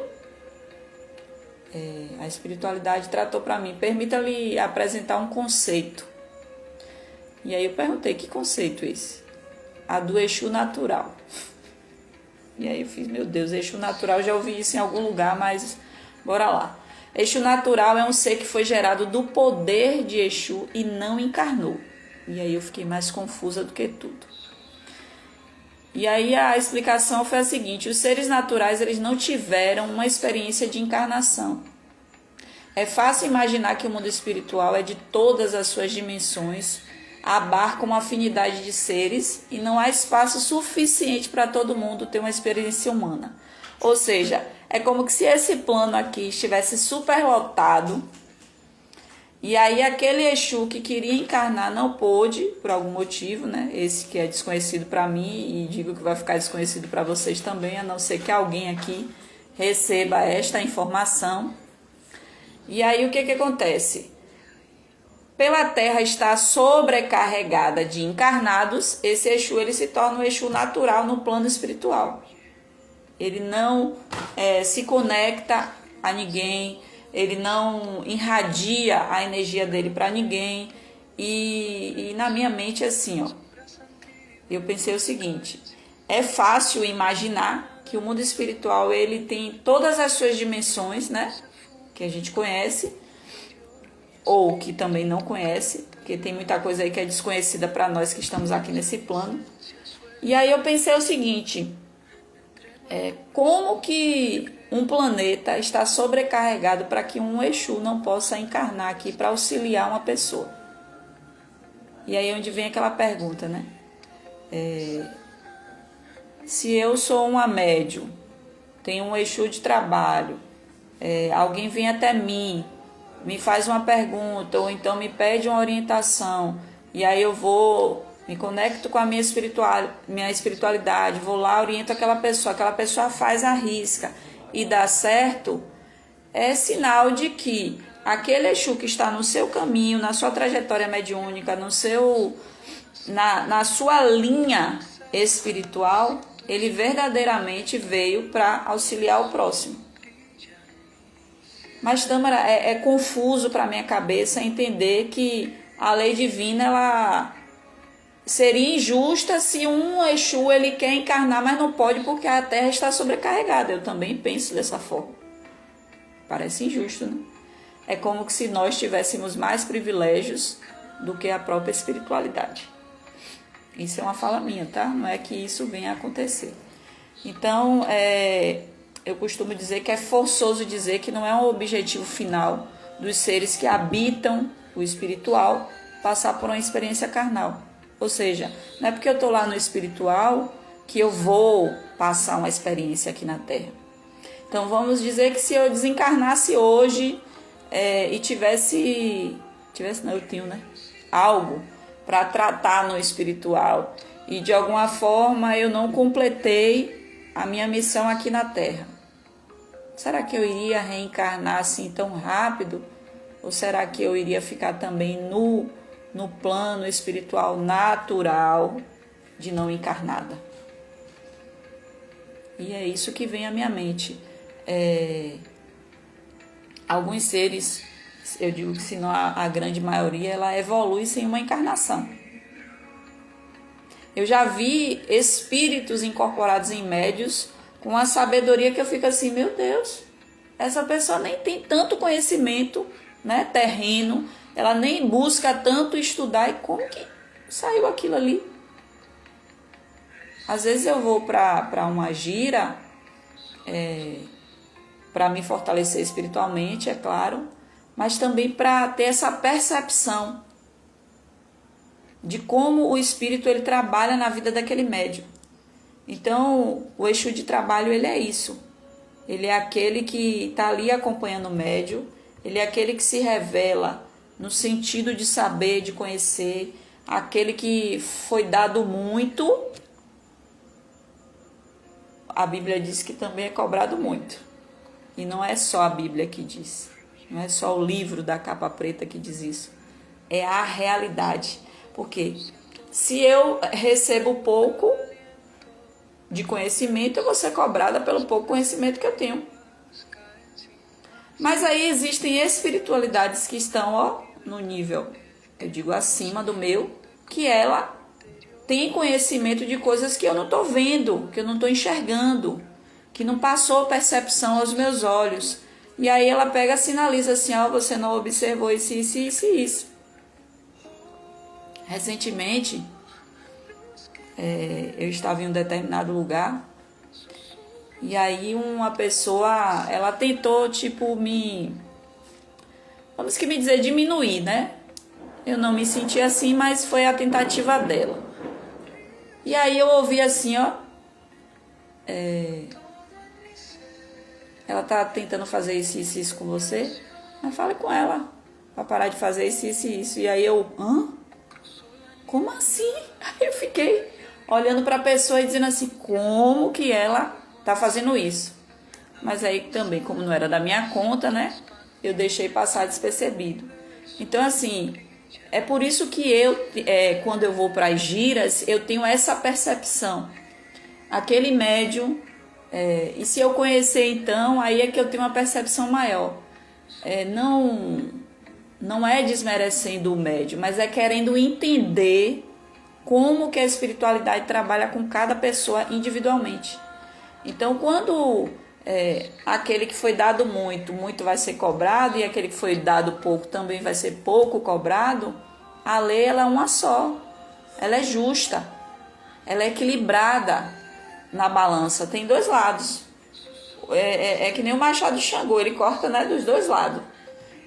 a espiritualidade tratou para mim, permita-lhe apresentar um conceito. E aí eu perguntei, que conceito é esse? A do Exu natural. E aí eu fiz, meu Deus, Exu natural, já ouvi isso em algum lugar, mas bora lá. Exu natural é um ser que foi gerado do poder de Exu e não encarnou. E aí eu fiquei mais confusa do que tudo. E aí a explicação foi a seguinte, os seres naturais eles não tiveram uma experiência de encarnação. É fácil imaginar que o mundo espiritual é de todas as suas dimensões, abarca uma afinidade de seres e não há espaço suficiente para todo mundo ter uma experiência humana. Ou seja, é como que se esse plano aqui estivesse superlotado e aí aquele Exu que queria encarnar não pôde, por algum motivo, né? Esse que é desconhecido para mim e digo que vai ficar desconhecido para vocês também, a não ser que alguém aqui receba esta informação. E aí o que acontece? Pela Terra estar sobrecarregada de encarnados, esse Exu ele se torna um Exu natural no plano espiritual. Ele não se conecta a ninguém, ele não irradia a energia dele para ninguém. E na minha mente, assim, ó, eu pensei o seguinte: é fácil imaginar que o mundo espiritual ele tem todas as suas dimensões, né? Que a gente conhece, ou que também não conhece, porque tem muita coisa aí que é desconhecida para nós que estamos aqui nesse plano. E aí eu pensei o seguinte: como que um planeta está sobrecarregado para que um Exu não possa encarnar aqui para auxiliar uma pessoa? E aí é onde vem aquela pergunta, né? Se eu sou uma médium, tenho um Exu de trabalho, alguém vem até mim, me faz uma pergunta, ou então me pede uma orientação, e aí eu vou, me conecto com a minha espiritualidade, vou lá, oriento aquela pessoa faz a risca e dá certo, é sinal de que aquele Exu que está no seu caminho, na sua trajetória mediúnica, na sua linha espiritual, ele verdadeiramente veio para auxiliar o próximo. Mas, Tâmara, é confuso para a minha cabeça entender que a lei divina ela seria injusta se um Exu ele quer encarnar, mas não pode porque a Terra está sobrecarregada. Eu também penso dessa forma. Parece injusto, né? É como se nós tivéssemos mais privilégios do que a própria espiritualidade. Isso é uma fala minha, tá? Não é que isso venha a acontecer. Então, eu costumo dizer que é forçoso dizer que não é um objetivo final dos seres que habitam o espiritual passar por uma experiência carnal. Ou seja, não é porque eu estou lá no espiritual que eu vou passar uma experiência aqui na Terra. Então vamos dizer que se eu desencarnasse hoje e eu tenho, né? Algo para tratar no espiritual e de alguma forma eu não completei a minha missão aqui na Terra. Será que eu iria reencarnar assim tão rápido? Ou será que eu iria ficar também no plano espiritual natural de não encarnada? E é isso que vem à minha mente. Alguns seres, eu digo que se não a grande maioria, ela evolui sem uma encarnação. Eu já vi espíritos incorporados em médios com a sabedoria que eu fico assim, meu Deus, essa pessoa nem tem tanto conhecimento, né, terreno, ela nem busca tanto estudar, e como que saiu aquilo ali? Às vezes eu vou para uma gira, para me fortalecer espiritualmente, é claro, mas também para ter essa percepção de como o espírito ele trabalha na vida daquele médium. Então, o Exu de trabalho, ele é isso. Ele é aquele que está ali acompanhando o médium, ele é aquele que se revela no sentido de saber, de conhecer, aquele que foi dado muito. A Bíblia diz que também é cobrado muito. E não é só a Bíblia que diz, não é só o livro da capa preta que diz isso. É a realidade. Porque se eu recebo pouco de conhecimento, eu vou ser cobrada pelo pouco conhecimento que eu tenho. Mas aí existem espiritualidades que estão no nível, eu digo, acima do meu, que ela tem conhecimento de coisas que eu não estou vendo, que eu não estou enxergando, que não passou percepção aos meus olhos. E aí ela pega e sinaliza assim, você não observou isso, isso, isso e isso. Recentemente, eu estava em um determinado lugar e aí uma pessoa, ela tentou me vamos que me dizer, diminuir, né? Eu não me senti assim, mas foi a tentativa dela. E aí eu ouvi assim, ó. Ela tá tentando fazer isso com você. Mas fale com ela. Pra parar de fazer isso. E aí eu, hã? Como assim? Aí eu fiquei olhando pra pessoa e dizendo assim, como que ela tá fazendo isso? Mas aí também, como não era da minha conta, né? Eu deixei passar despercebido. Então, assim, é por isso que eu, quando eu vou para as giras, eu tenho essa percepção. Aquele médium, e se eu conhecer então, aí é que eu tenho uma percepção maior. Não é desmerecendo o médium, mas é querendo entender como que a espiritualidade trabalha com cada pessoa individualmente. Então, quando aquele que foi dado muito, muito vai ser cobrado, e aquele que foi dado pouco também vai ser pouco cobrado, a lei ela é uma só, ela é justa, ela é equilibrada na balança, tem dois lados. É que nem o machado de Xangô, ele corta, né, dos dois lados.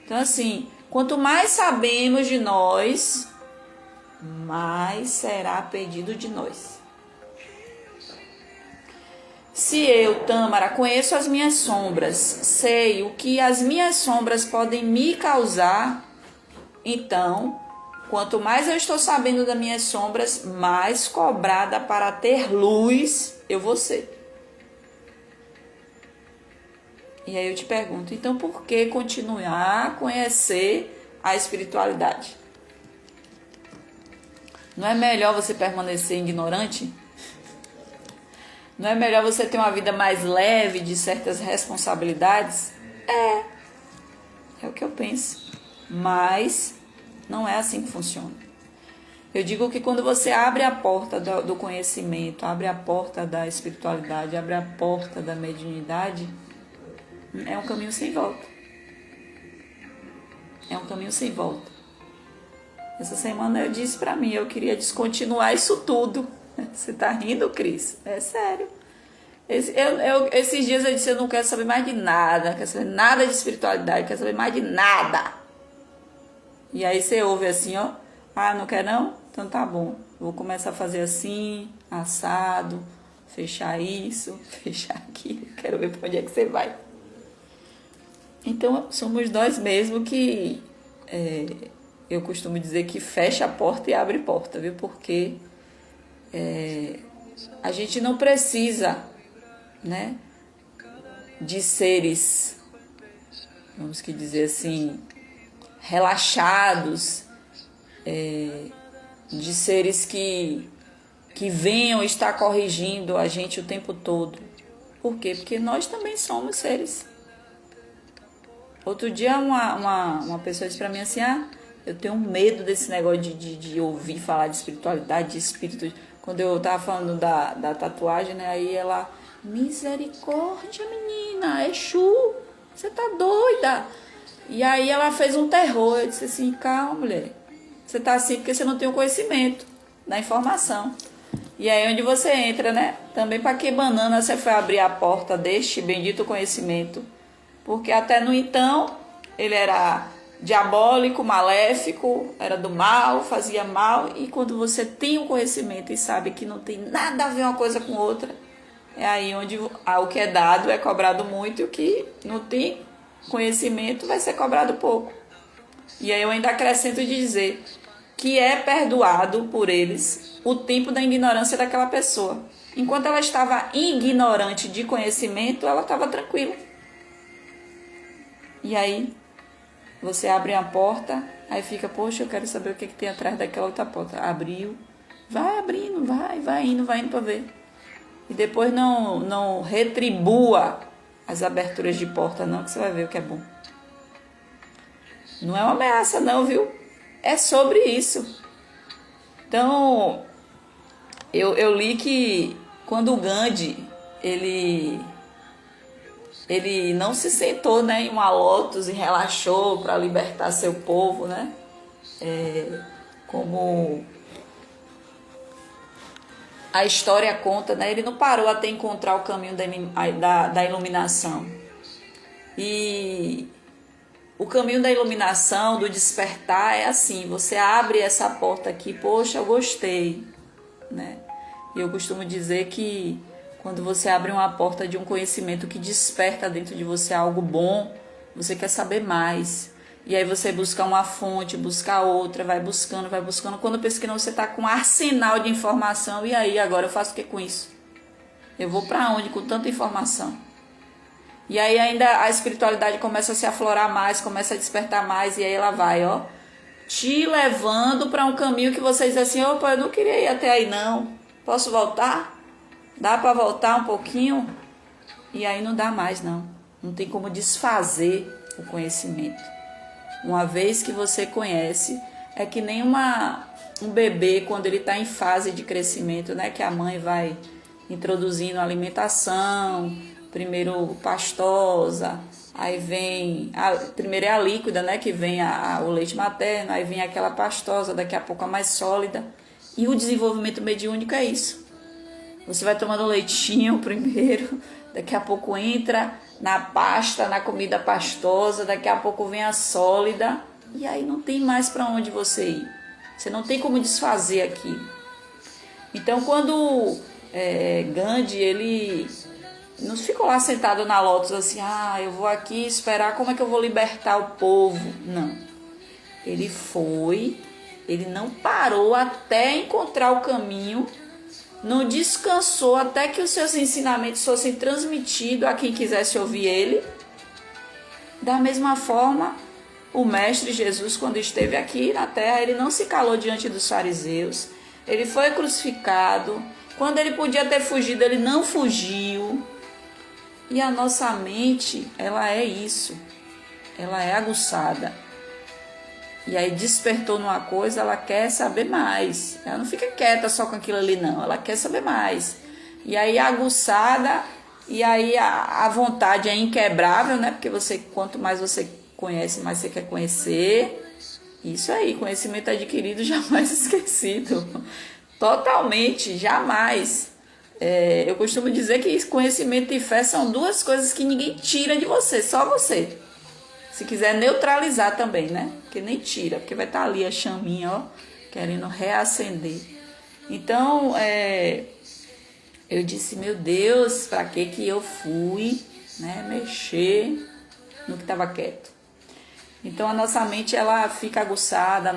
Então, assim, quanto mais sabemos de nós, mais será pedido de nós. Se eu, Tâmara, conheço as minhas sombras, sei o que as minhas sombras podem me causar, então, quanto mais eu estou sabendo das minhas sombras, mais cobrada para ter luz eu vou ser. E aí eu te pergunto, então por que continuar a conhecer a espiritualidade? Não é melhor você permanecer ignorante? Não é melhor você ter uma vida mais leve de certas responsabilidades? É o que eu penso. Mas não é assim que funciona. Eu digo que quando você abre a porta do conhecimento, abre a porta da espiritualidade, abre a porta da mediunidade, é um caminho sem volta. É um caminho sem volta. Essa semana eu disse pra mim, eu queria descontinuar isso tudo. Você tá rindo, Cris? É sério. Esses dias eu disse, eu não quero saber mais de nada, não quero saber nada de espiritualidade, não quero saber mais de nada. E aí você ouve assim, ó, não quer não? Então tá bom, vou começar a fazer assim, assado, fechar isso, fechar aquilo, quero ver pra onde é que você vai. Então somos nós mesmos que, eu costumo dizer que fecha a porta e abre porta, viu? Porque a gente não precisa, né, de seres, vamos que dizer assim, relaxados, de seres que venham estar corrigindo a gente o tempo todo. Por quê? Porque nós também somos seres. Outro dia uma pessoa disse pra mim assim, eu tenho medo desse negócio de ouvir falar de espiritualidade, de espírito. Quando eu tava falando da tatuagem, né, aí ela, misericórdia, menina, Exu, você tá doida? E aí ela fez um terror, eu disse assim, calma, mulher, você tá assim porque você não tem o conhecimento da informação. E aí onde você entra, né? Também para que banana você foi abrir a porta deste bendito conhecimento? Porque até no então ele era diabólico, maléfico, era do mal, fazia mal. E quando você tem o conhecimento e sabe que não tem nada a ver uma coisa com outra, é aí onde o que é dado é cobrado muito e o que não tem conhecimento vai ser cobrado pouco. E aí eu ainda acrescento de dizer que é perdoado por eles o tempo da ignorância daquela pessoa. Enquanto ela estava ignorante de conhecimento, ela estava tranquila. E aí você abre a porta, aí fica, poxa, eu quero saber o que tem atrás daquela outra porta. Abriu, vai abrindo, vai indo para ver. E depois não retribua as aberturas de porta não, que você vai ver o que é bom. Não é uma ameaça não, viu? É sobre isso. Então, eu li que quando o Gandhi, ele não se sentou, né, em uma lótus e relaxou para libertar seu povo, né? Como a história conta, né? Ele não parou até encontrar o caminho da iluminação. E O caminho da iluminação, do despertar é assim, você abre essa porta aqui, poxa, eu gostei, né? E eu costumo dizer que quando você abre uma porta de um conhecimento que desperta dentro de você algo bom, você quer saber mais. E aí você busca uma fonte, busca outra, vai buscando, vai buscando. Quando pensa que não, você está com um arsenal de informação. E aí, agora eu faço o que com isso? Eu vou para onde com tanta informação? E aí ainda a espiritualidade começa a se aflorar mais, começa a despertar mais. E aí ela vai, ó, te levando para um caminho que você diz assim, opa, eu não queria ir até aí não. Posso voltar? Dá para voltar um pouquinho? E aí não dá mais não. Não tem como desfazer o conhecimento. Uma vez que você conhece, é que nem um bebê quando ele está em fase de crescimento, né? Que a mãe vai introduzindo a alimentação, primeiro pastosa, aí vem, primeiro é a líquida, né? Que vem o leite materno, aí vem aquela pastosa, daqui a pouco a mais sólida. E o desenvolvimento mediúnico é isso. Você vai tomando leitinho primeiro, daqui a pouco entra na pasta, na comida pastosa, daqui a pouco vem a sólida, e aí não tem mais para onde você ir. Você não tem como desfazer aquilo. Então, quando Gandhi, ele não ficou lá sentado na Lotus assim, eu vou aqui esperar como é que eu vou libertar o povo. Não. Ele foi, ele não parou até encontrar o caminho, não descansou até que os seus ensinamentos fossem transmitidos a quem quisesse ouvir ele. Da mesma forma, o Mestre Jesus, quando esteve aqui na terra, ele não se calou diante dos fariseus, ele foi crucificado. Quando ele podia ter fugido, ele não fugiu. E a nossa mente, ela é isso, ela é aguçada. E aí despertou numa coisa, ela quer saber mais. Ela não fica quieta só com aquilo ali, não. Ela quer saber mais. E aí aguçada, e aí a vontade é inquebrável, né? Porque quanto mais você conhece, mais você quer conhecer. Isso aí, conhecimento adquirido, jamais esquecido. Totalmente, jamais. Eu costumo dizer que conhecimento e fé são duas coisas que ninguém tira de você, só você. Se quiser neutralizar também, né? Porque nem tira, porque vai estar ali a chaminha, ó, querendo reacender. Então, eu disse, meu Deus, para que eu fui, né, mexer no que estava quieto? Então, a nossa mente, ela fica aguçada, a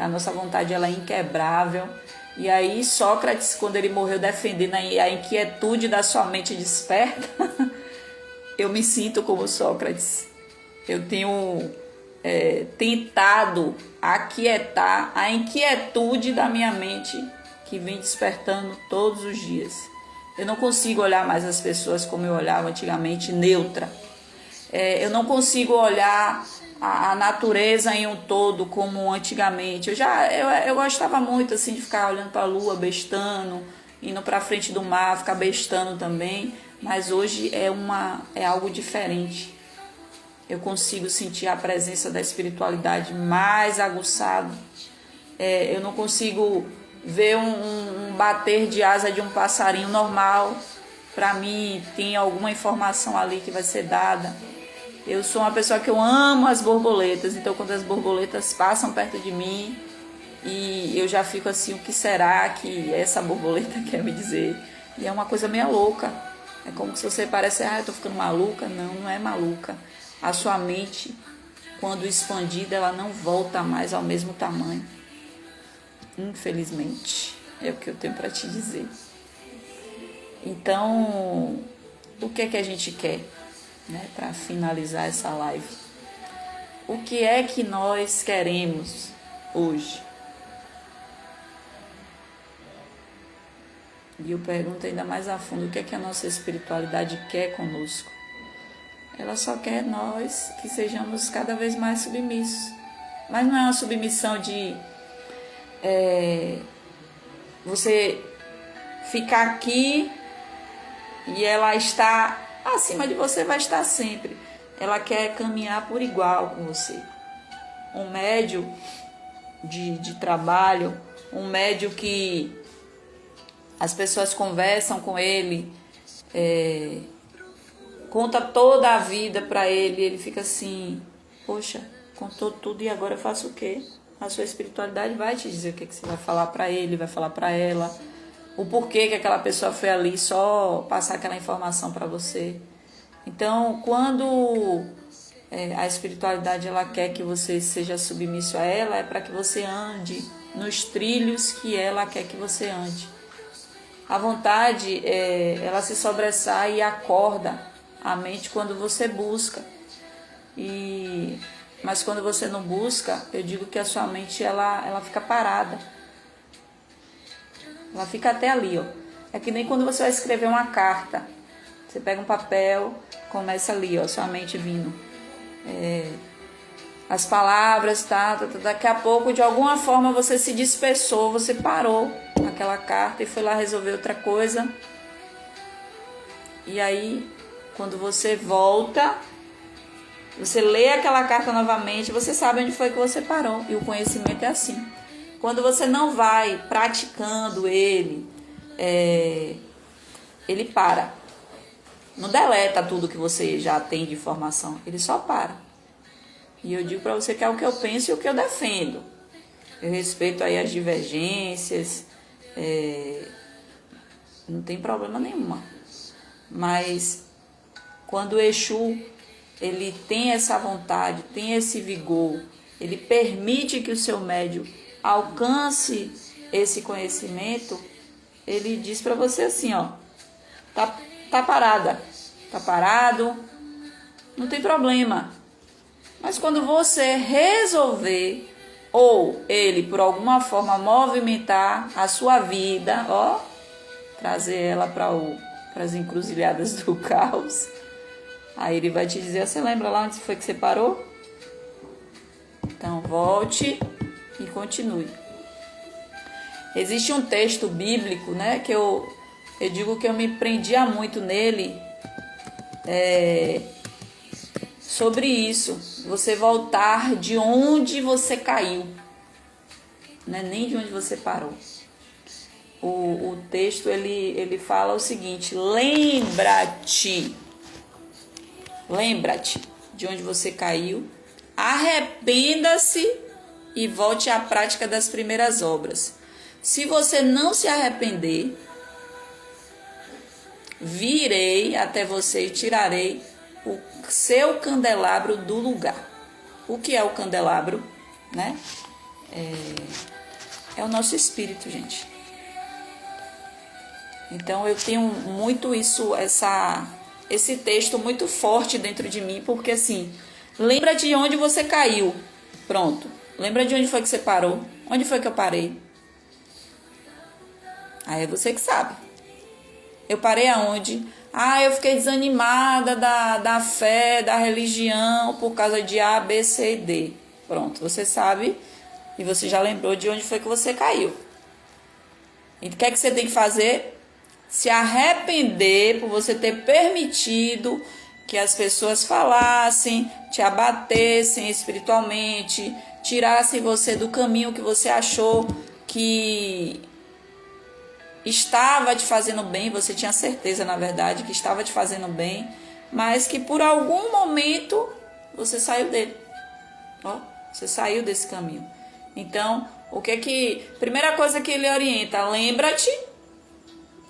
nossa vontade, ela é inquebrável. E aí, Sócrates, quando ele morreu defendendo a inquietude da sua mente desperta, eu me sinto como Sócrates. Eu tenho tentado aquietar a inquietude da minha mente que vem despertando todos os dias. Eu não consigo olhar mais as pessoas como eu olhava antigamente, neutra. Eu não consigo olhar a natureza em um todo como antigamente. Eu gostava muito assim de ficar olhando para a lua, bestando, indo para frente do mar, ficar bestando também. Mas hoje é algo diferente. Eu consigo sentir a presença da espiritualidade mais aguçada. Eu não consigo ver um bater de asa de um passarinho normal. Para mim, tem alguma informação ali que vai ser dada. Eu sou uma pessoa que eu amo as borboletas. Então, quando as borboletas passam perto de mim, e eu já fico assim, o que será que essa borboleta quer me dizer? E é uma coisa meio louca. É como se você parece, eu tô ficando maluca. Não, não é maluca. A sua mente, quando expandida, ela não volta mais ao mesmo tamanho. Infelizmente, é o que eu tenho para te dizer. Então, o que é que a gente quer, né, para finalizar essa live? O que é que nós queremos hoje? E eu pergunto ainda mais a fundo, o que é que a nossa espiritualidade quer conosco? Ela só quer nós que sejamos cada vez mais submissos. Mas não é uma submissão de você ficar aqui e ela está acima de você, vai estar sempre. Ela quer caminhar por igual com você. Um médio de trabalho, um médio que as pessoas conversam com ele, conta toda a vida para ele, ele fica assim, poxa, contou tudo e agora eu faço o quê? A sua espiritualidade vai te dizer o que você vai falar para ele, vai falar para ela, o porquê que aquela pessoa foi ali só passar aquela informação para você. Então, quando a espiritualidade ela quer que você seja submisso a ela, é para que você ande nos trilhos que ela quer que você ande. A vontade, ela se sobressai e acorda a mente quando você busca. Mas quando você não busca, eu digo que a sua mente ela fica parada. Ela fica até ali, ó. É que nem quando você vai escrever uma carta. Você pega um papel, começa ali, ó, sua mente vindo. As palavras, daqui a pouco, de alguma forma, você se dispersou, você parou naquela carta e foi lá resolver outra coisa. E aí, quando você volta, você lê aquela carta novamente, você sabe onde foi que você parou. E o conhecimento é assim. Quando você não vai praticando ele para. Não deleta tudo que você já tem de informação, ele só para. E eu digo para você que é o que eu penso e o que eu defendo. Eu respeito aí as divergências, não tem problema nenhuma. Mas quando o Exu ele tem essa vontade, tem esse vigor, ele permite que o seu médium alcance esse conhecimento, ele diz para você assim, ó, tá parada, tá parado, não tem problema. Mas quando você resolver, ou ele por alguma forma movimentar a sua vida, ó, trazer ela para as encruzilhadas do caos, aí ele vai te dizer, você lembra lá onde foi que você parou? Então volte e continue. Existe um texto bíblico, né, que eu digo que eu me prendia muito nele, sobre isso, você voltar de onde você caiu, né, nem de onde você parou. O texto ele fala o seguinte: lembra-te de onde você caiu, arrependa-se e volte à prática das primeiras obras. Se você não se arrepender, virei até você e tirarei o seu candelabro do lugar. O que é o candelabro, né? É o nosso espírito, gente. Então eu tenho muito esse texto muito forte dentro de mim, porque assim, lembra de onde você caiu. Pronto. Lembra de onde foi que você parou? Onde foi que eu parei? Aí é você que sabe. Eu parei aonde? Eu fiquei desanimada da fé, da religião, por causa de A, B, C e D. Pronto, você sabe e você já lembrou de onde foi que você caiu. E o que é que você tem que fazer? Se arrepender por você ter permitido que as pessoas falassem, te abatessem espiritualmente, tirassem você do caminho que você achou que estava te fazendo bem, você tinha certeza, na verdade, que estava te fazendo bem, mas que por algum momento você saiu dele. Você saiu desse caminho. Então, primeira coisa que ele orienta, lembra-te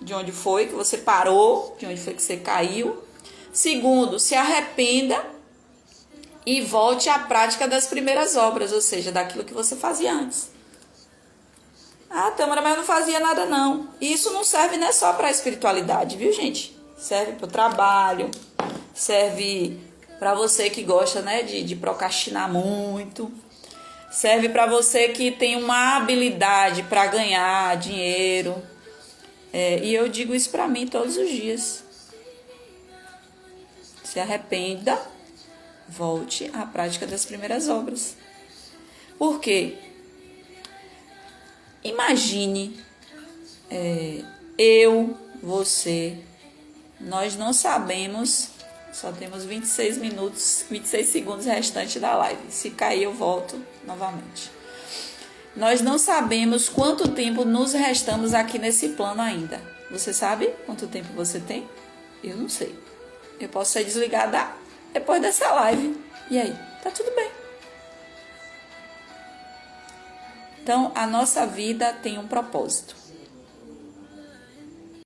de onde foi que você parou, de onde foi que você caiu. Segundo, se arrependa e volte à prática das primeiras obras, ou seja, daquilo que você fazia antes. Tâmara, mas eu não fazia nada não. Isso não serve não é só para a espiritualidade, viu, gente? Serve para o trabalho, serve para você que gosta, né, de procrastinar muito. Serve para você que tem uma habilidade para ganhar dinheiro. E eu digo isso para mim todos os dias. Se arrependa, volte à prática das primeiras obras. Por quê? Imagine, você, nós não sabemos, só temos 26 segundos restantes da live. Se cair, eu volto novamente. Nós não sabemos quanto tempo nos restamos aqui nesse plano ainda. Você sabe quanto tempo você tem? Eu não sei. Eu posso ser desligada depois dessa live. E aí? Tá tudo bem. Então, a nossa vida tem um propósito.